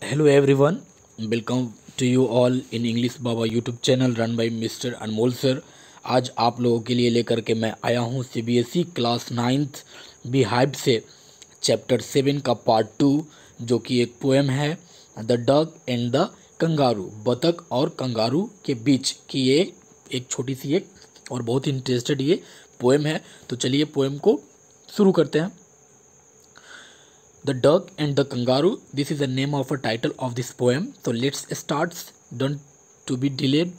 Hello everyone, welcome to you all in English Baba YouTube channel run by mister Anmol sir. आज आप लोगों के लिए लेकर के मैं आया हूँ सीबीएसई क्लास 9th बिहाइव से चैप्टर 7 का पार्ट 2, जो कि एक पोएम है the duck and the kangaroo, बतख और कंगारू के बीच की ये एक छोटी सी एक और बहुत ही इंटरेस्टेड ये पोएम है। तो चलिए पोएम को शुरू करते हैं। The Duck and the Kangaroo. This is the name of a title of this poem. So let's start. Don't to be delayed.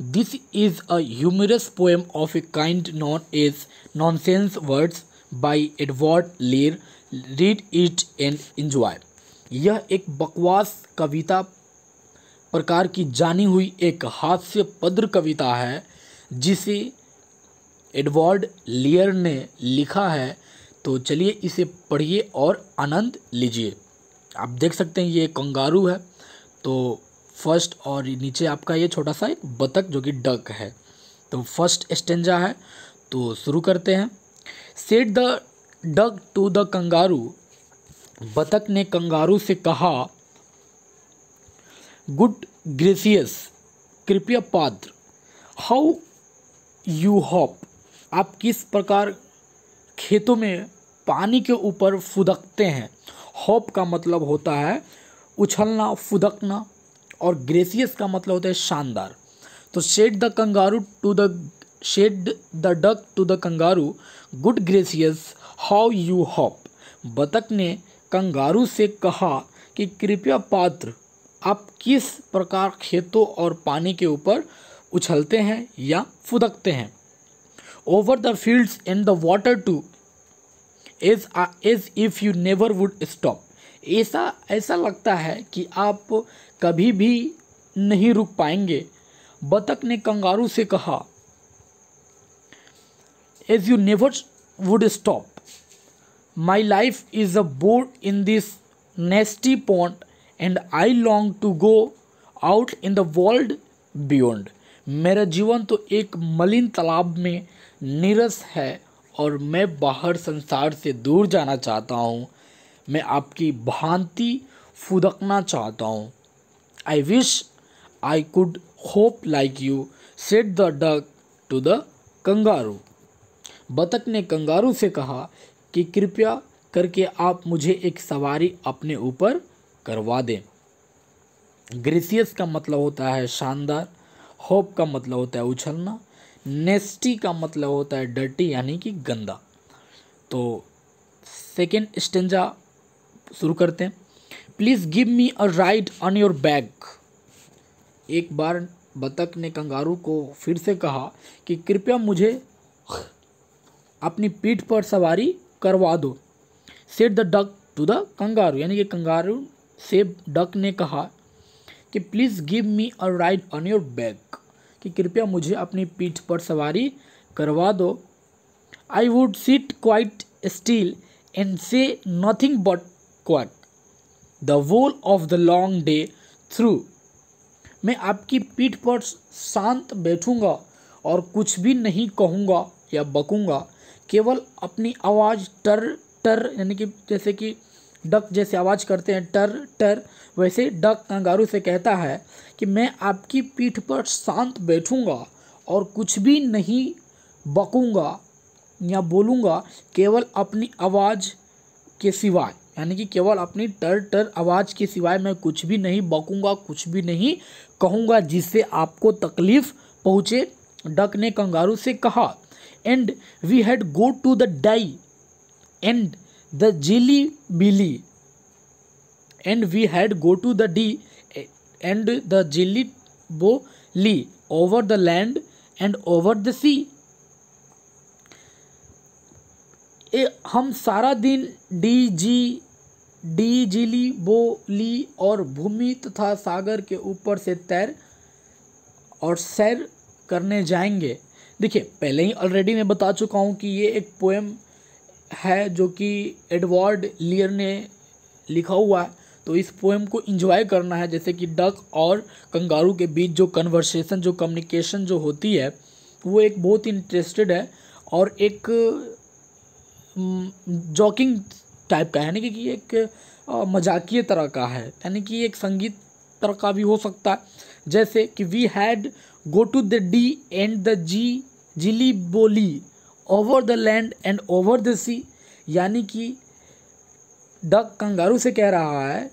This is a humorous poem of a kind known as Nonsense Words by Edward Lear. Read it and enjoy. यह एक बकवास कविता प्रकार की जानी हुई एक हास्यपद्र कविता है जिसे एडवर्ड लियर ने लिखा है। तो चलिए इसे पढ़िए और आनंद लीजिए। आप देख सकते हैं ये कंगारू है, तो फर्स्ट और नीचे आपका ये छोटा सा एक बतख जो कि डक है। तो फर्स्ट स्टेंजा है, तो शुरू करते हैं। Said the duck to the kangaroo, बतख ने कंगारू से कहा, गुड ग्रेसियस, कृपया पात्र, हाउ यू हॉप, आप किस प्रकार खेतों में पानी के ऊपर फुदकते हैं। हॉप का मतलब होता है उछलना, फुदकना, और ग्रेसियस का मतलब होता है शानदार। तो said the duck to the kangaroo, good gracious, how you hop, बतख ने कंगारू से कहा कि कृपया पात्र, आप किस प्रकार खेतों और पानी के ऊपर उछलते हैं या फुदकते हैं। Over the fields and the water too, as if you never would stop, ऐसा लगता है कि आप कभी भी नहीं रुक पाएंगे। बतख ने कंगारू से कहा, as you never would stop, my life is a board in this nasty pond and I long to go out in the world beyond। मेरा जीवन तो एक मलिन तालाब में नीरस है और मैं बाहर संसार से दूर जाना चाहता हूँ। मैं आपकी भांति फुदकना चाहता हूँ। I wish I could hop like you, said the duck to the kangaroo. बतख ने कंगारू से कहा कि कृपया करके आप मुझे एक सवारी अपने ऊपर करवा दें। ग्रेसियस का मतलब होता है शानदार, होप का मतलब होता है उछलना, नेस्टी का मतलब होता है डर्टी यानी कि गंदा। तो सेकेंड स्टेंजा शुरू करते हैं। Please give me a ride on your back. एक बार बतख ने कंगारू को फिर से कहा कि कृपया मुझे अपनी पीठ पर सवारी करवा दो। Said the duck to the kangaroo, यानी कि कंगारू से डक ने कहा कि please give me a ride on your back, कि कृपया मुझे अपनी पीठ पर सवारी करवा दो। I would sit quite still and say nothing but quack the whole of the long day through. मैं आपकी पीठ पर शांत बैठूंगा और कुछ भी नहीं कहूँगा या बकूंगा, केवल अपनी आवाज़ टर टर, यानी कि जैसे कि डक जैसे आवाज़ करते हैं टर टर, वैसे डक कंगारू से कहता है कि मैं आपकी पीठ पर शांत बैठूंगा और कुछ भी नहीं बकूंगा या बोलूँगा, केवल अपनी आवाज़ के सिवाय, यानी कि केवल अपनी टर टर आवाज़ के सिवाय मैं कुछ भी नहीं बकूंगा, कुछ भी नहीं कहूँगा जिससे आपको तकलीफ़ पहुँचे। डक ने कंगारू से कहा, and we had go to the die and the jelly billy, and we had go to the D and the jelly bolly over the land and over the sea। हम सारा दिन D जिली बोली और भूमि तथा सागर के ऊपर से तैर और सैर करने जाएंगे। देखिए पहले ही ऑलरेडी मैं बता चुका हूँ कि ये एक पोएम है जो कि एडवर्ड लियर ने लिखा हुआ है। तो इस पोएम को एंजॉय करना है, जैसे कि डक और कंगारू के बीच जो कन्वर्सेशन, जो कम्युनिकेशन जो होती है, वो एक बहुत इंटरेस्टेड है और एक जॉकिंग टाइप का है, यानी कि एक मजाकिया तरह का है, यानी कि एक संगीत तरह का भी हो सकता है। जैसे कि we had go to the Dee and the जी jelly Bo Lee over the land and over the sea, यानी कि डक कंगारू से कह रहा है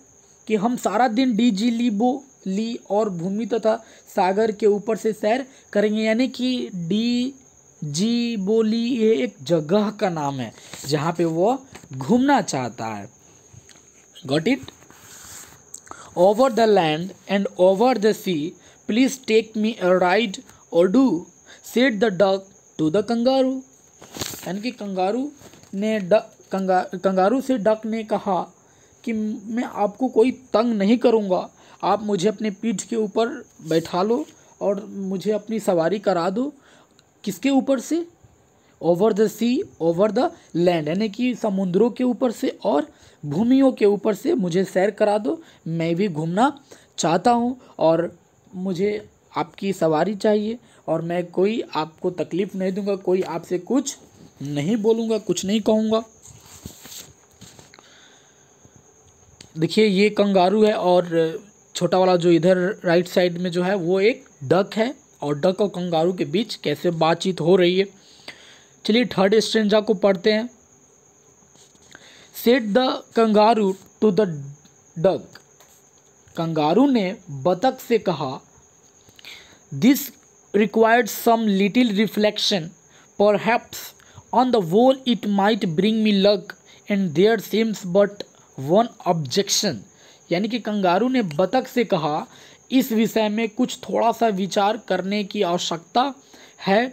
कि हम सारा दिन डी जिली बोली और भूमि तथा सागर के ऊपर से सैर करेंगे, यानी कि डी जी बोली ये एक जगह का नाम है जहाँ पे वो घूमना चाहता है। Got it? Over the land and over the sea please take me a ride और do said the duck to the kangaroo, यानी कि कंगारू से डक ने कहा कि मैं आपको कोई तंग नहीं करूँगा, आप मुझे अपने पीठ के ऊपर बैठा लो और मुझे अपनी सवारी करा दो। किसके ऊपर से? Over the sea over the land, यानी कि समुद्रों के ऊपर से और भूमियों के ऊपर से मुझे सैर करा दो, मैं भी घूमना चाहता हूँ और मुझे आपकी सवारी चाहिए और मैं कोई आपको तकलीफ़ नहीं दूंगा, कोई आपसे कुछ नहीं बोलूँगा, कुछ नहीं कहूँगा। देखिए ये कंगारू है और छोटा वाला जो इधर राइट साइड में जो है वो एक डक है और डक और कंगारू के बीच कैसे बातचीत हो रही है। चलिए थर्ड स्ट्रेंजा को पढ़ते हैं। Said the kangaroo to the duck, kangaroo ने बतख से कहा, this required some little reflection, perhaps on the whole it might bring me luck and there seems but one objection, यानी कि कंगारू ने बतख से कहा इस विषय में कुछ थोड़ा सा विचार करने की आवश्यकता है,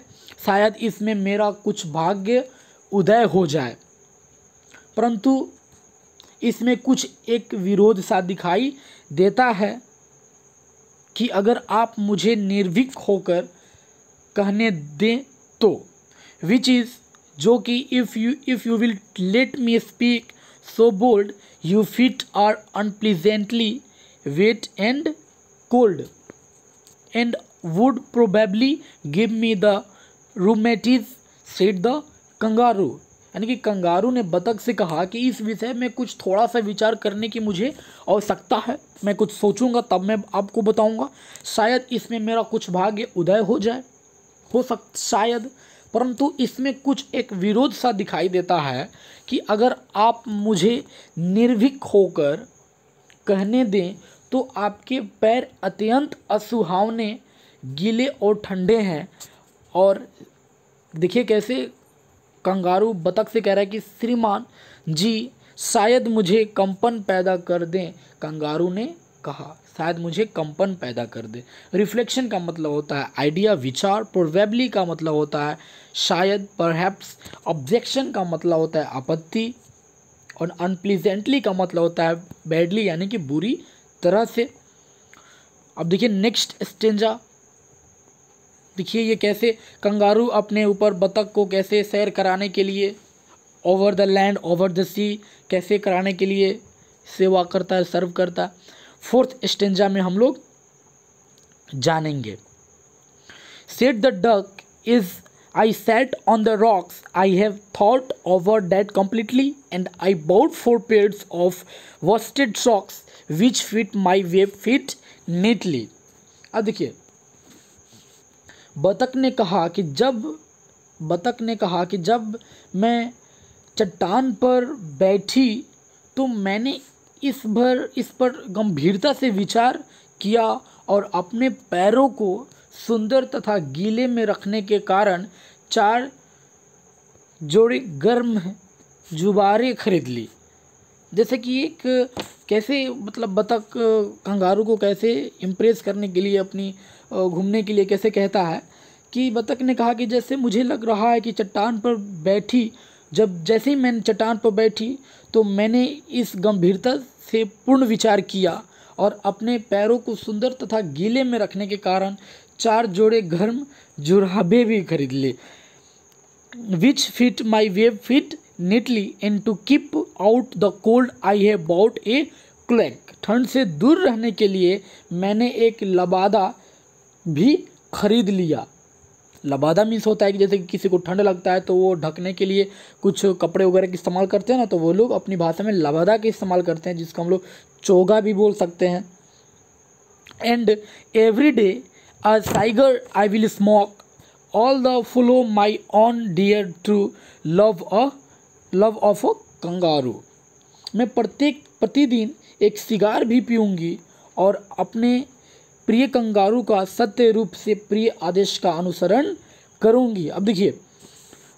शायद इसमें मेरा कुछ भाग्य उदय हो जाए, परंतु इसमें कुछ एक विरोध सा दिखाई देता है कि अगर आप मुझे निर्भीक होकर कहने दें तो, विच इज़, जो कि if you will let me speak so bold you feet are unpleasantly wet and cold and would probably give me the rheumatiz, said the kangaroo, यानी कि कंगारू ने बतख से कहा कि इस विषय में कुछ थोड़ा सा विचार करने की मुझे आवश्यकता है, मैं कुछ सोचूंगा तब मैं आपको बताऊंगा, शायद इसमें मेरा कुछ भाग्य उदय हो जाए, शायद, परंतु इसमें कुछ एक विरोध सा दिखाई देता है कि अगर आप मुझे निर्भीक होकर कहने दें तो आपके पैर अत्यंत असुहावने, गीले और ठंडे हैं। और देखिए कैसे कंगारू बतख से कह रहा है कि श्रीमान जी शायद मुझे कंपन पैदा कर दें, कंगारू ने कहा शायद मुझे कंपन पैदा कर दे। रिफ्लेक्शन का मतलब होता है आइडिया, विचार। प्रोबेबली का मतलब होता है शायद, परहैप्स। ऑब्जेक्शन का मतलब होता है आपत्ति और अनप्लीजेंटली का मतलब होता है बैडली, यानी कि बुरी तरह से। अब देखिए नेक्स्ट स्टेंजा, देखिए ये कैसे कंगारू अपने ऊपर बतख को कैसे सैर कराने के लिए over the land over the sea कैसे कराने के लिए सेवा करता है, सर्व करता है। फोर्थ स्टेंजा में हम लोग जानेंगे। Said the duck is I sat on the rocks, I have thought over that completely and I bought 4 pairs of worsted socks which fit my web feet neatly. अब देखिए बतख ने कहा कि जब मैं चट्टान पर बैठी तो मैंने इस पर गंभीरता से विचार किया और अपने पैरों को सुंदर तथा गीले में रखने के कारण 4 जोड़े गर्म जुबारें खरीद ली। जैसे कि एक कैसे मतलब बतख कंगारू को कैसे इम्प्रेस करने के लिए अपनी घूमने के लिए कैसे कहता है कि बतख ने कहा कि जैसे मुझे लग रहा है कि चट्टान पर बैठी, जैसे ही मैंने चट्टान पर बैठी तो मैंने इस गंभीरता से पूर्ण विचार किया और अपने पैरों को सुंदर तथा गीले में रखने के कारण 4 जोड़े गर्म जुराबे भी खरीद ले, which fit my web feet neatly and to keep out the cold I have bought a cloak. ठंड से दूर रहने के लिए मैंने एक लबादा भी खरीद लिया। लबादा मीन्स होता है कि जैसे कि किसी को ठंड लगता है तो वो ढकने के लिए कुछ कपड़े वगैरह का इस्तेमाल करते हैं ना, तो वो लोग अपनी भाषा में लबादा का इस्तेमाल करते हैं, जिसको हम लोग चोगा भी बोल सकते हैं। And every day a tiger I will smoke all the follow my on dear to love of a kangaroo. मैं प्रतिदिन एक सिगार भी पीऊँगी और अपने प्रिय कंगारू का सत्य रूप से प्रिय आदेश का अनुसरण करूँगी। अब देखिए,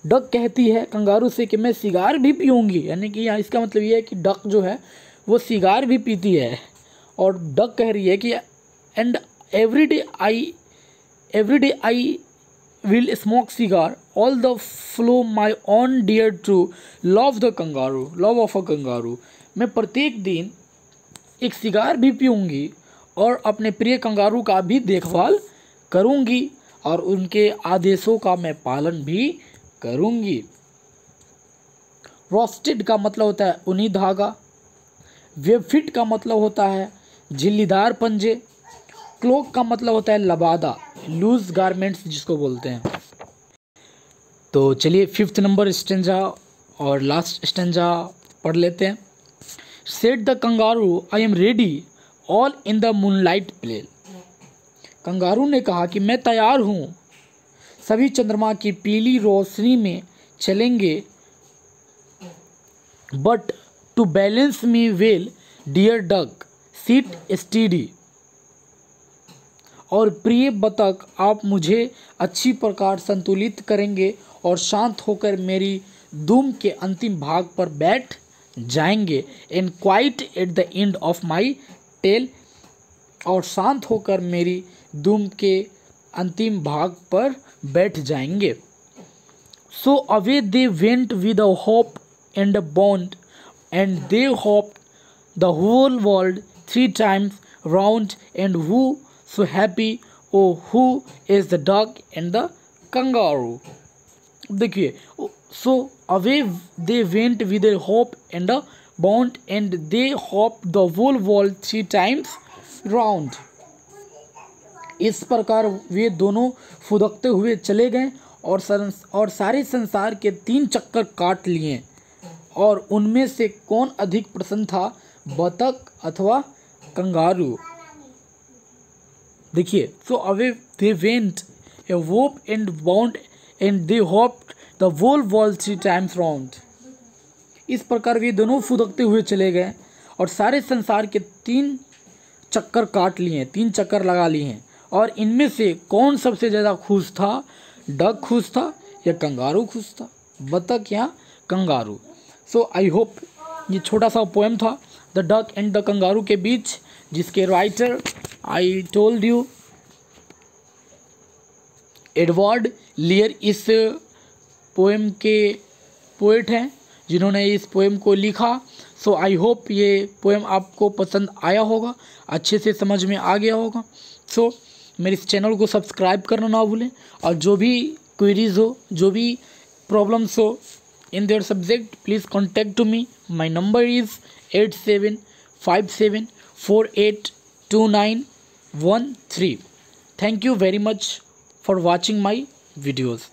डक कहती है कंगारू से कि मैं सिगार भी पीऊँगी, यानी कि यहाँ इसका मतलब ये है कि डक जो है वो सिगार भी पीती है। और डक कह रही है कि and every day I will smoke cigar all the flow my on dear to love of a kangaroo. मैं प्रत्येक दिन एक सिगार भी पीऊँगी और अपने प्रिय कंगारू का भी देखभाल करूँगी और उनके आदेशों का मैं पालन भी करूँगी। रोस्टेड का मतलब होता है ऊनी धागा, वेबफिट का मतलब होता है झिल्लीदार पंजे, क्लोक का मतलब होता है लबादा, लूज गारमेंट्स जिसको बोलते हैं। तो चलिए 5th नंबर स्टेंजा और लास्ट स्टेंजा पढ़ लेते हैं। Said the kangaroo I am ready all in the moonlight play. Kangaroo ने कहा कि मैं तैयार हूँ, सभी चंद्रमा की पीली रोशनी में चलेंगे। But to balance me well dear duck sit steady. और प्रिय बतख आप मुझे अच्छी प्रकार संतुलित करेंगे और शांत होकर मेरी दुम के अंतिम भाग पर बैठ जाएंगे। And quite at the end of my tail. और शांत होकर मेरी दुम के अंतिम भाग पर बैठ जाएंगे। So away they went with a hope and a bond and they hope the whole world 3 times round and who so happy oh who is the duck and the kangaroo। देखिए, so away they went with a hope and a bound and they hopped the whole world 3 times round। इस प्रकार वे दोनों फुदकते हुए चले गए और सारे संसार के 3 चक्कर काट लिए। और उनमें से कौन अधिक प्रसन्न था, बतख अथवा कंगारू? देखिए, so away they went a hope and bound and they hoped the whole world 3 times round. इस प्रकार वे दोनों फुदकते हुए चले गए और सारे संसार के 3 चक्कर काट लिए, 3 चक्कर लगा लिए हैं। और इनमें से कौन सबसे ज़्यादा खुश था, डक खुश था या कंगारू खुश था, बतख या कंगारू? सो आई होप ये छोटा सा पोएम था the duck and the kangaroo के बीच, जिसके writer I told you Edward layer इस पोएम के पोएट हैं जिन्होंने इस पोएम को लिखा। सो आई होप ये पोएम आपको पसंद आया होगा, अच्छे से समझ में आ गया होगा। सो मेरे इस चैनल को सब्सक्राइब करना ना भूलें और जो भी क्वेरीज हो, जो भी प्रॉब्लम्स हो in their subject, please contact to me. My number is 8757482913। Thank you very much for watching my videos.